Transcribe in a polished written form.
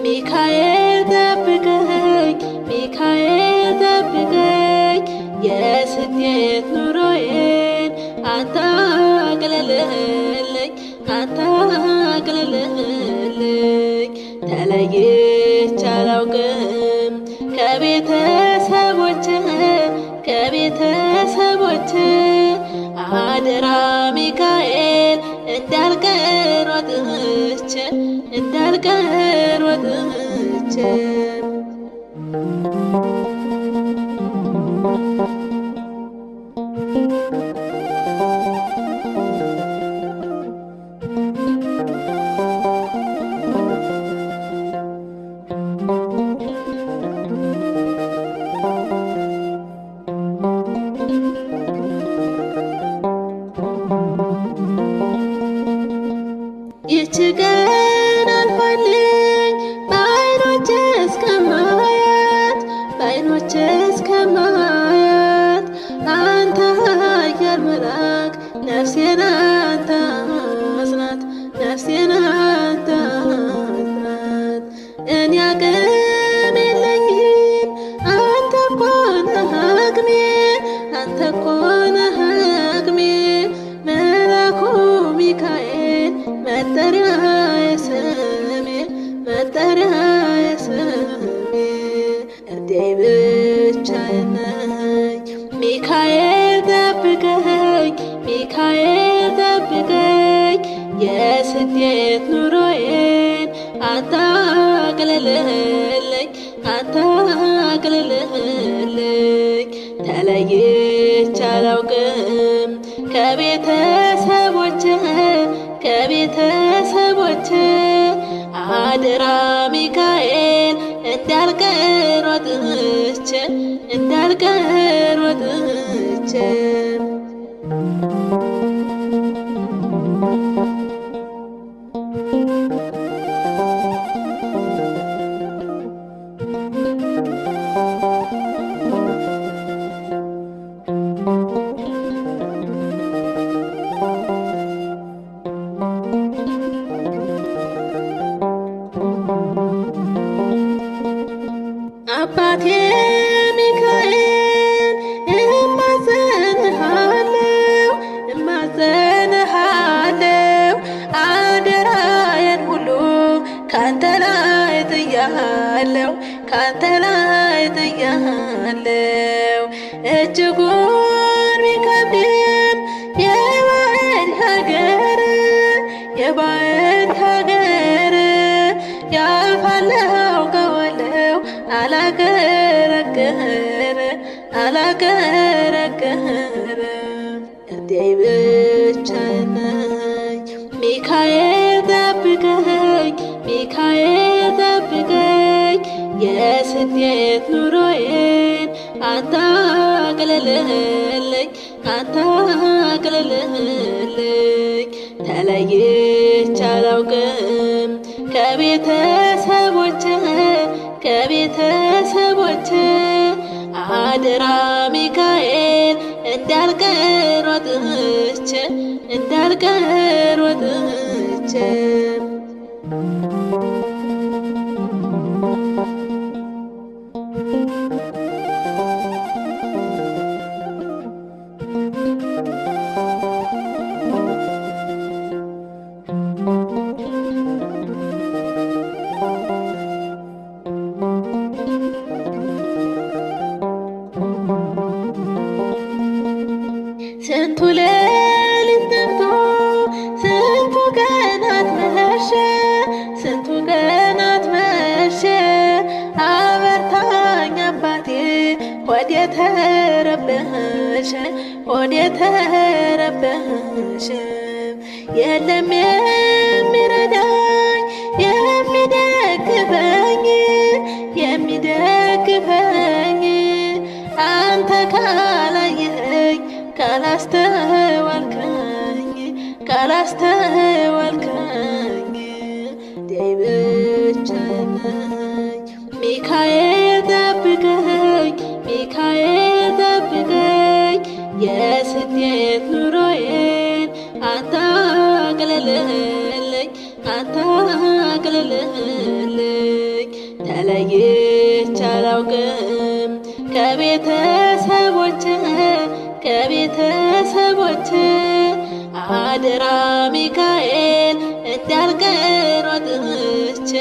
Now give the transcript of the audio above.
ሚካኤል ጠብቀኝ፣ ሚካኤል ጠብቀኝ፣ የስደት ኑሮዬን አንተ አቅልልልኝ፣ አንተ አቅልልልኝ። ተለይቼ አላውቅም ከቤተሰቦቼ አደራ ሚካኤል እንዳልቀር ወጥቼ ይህች ቀን አልፋልኝ በዓይኖቼ እስከማያት አንተ ኃያል መልአክ ነፍሴን አንተ አጽናት፣ እኔ አቅም የለኝም አንተ እኮ ነህ አቅሜ መልአኩ ሚካኤል መጠሪያዬ ስሜ እርዳኝ ብቻዬን ነኝ። ሚካኤል ጠብቀኝ፣ የስደት ኑሮዬን አንተ አቅልልልኝ፣ ተለይቼ አላውቅም ከቤተሰቦቼ አደራ ሚካኤል እንዳልቀር ወጥቼ አባቴ ሚካኤል እማጸንሃለሁ አደራዬን ሁሉ ካንተ ላይ ጥያለሁ እጅጉን ቢከብድም የባዕድ ሀገር ያልፋለሁ ከወለው አላገረገረ እርዳኝ ብቻዬን ነኝ። ሚካኤል ጠብቀኝ፣ የስደት ኑሮዬን አንተ አቅልልልኝ፣ ተለይቼ አላውቅም ከቤተሰቦቼ አደራ ሚካኤል እንዳልቀር ወጥቼ ስንቱ ሌሊት ነግቶ ስንቱ ቀናት መሸ አበርታኝ አባቴ ሆዴ ተረበሸ የለም የሚረዳኝ የሚደግፈኝ አንተ ካላስተዋልከኝ አቅልልልኝ አንተ አቅልልልኝ። ተለይቼ አላውቅም ከቤተሰቦቼ አደራ ሚካኤል እንዳልቀር ወጥቼ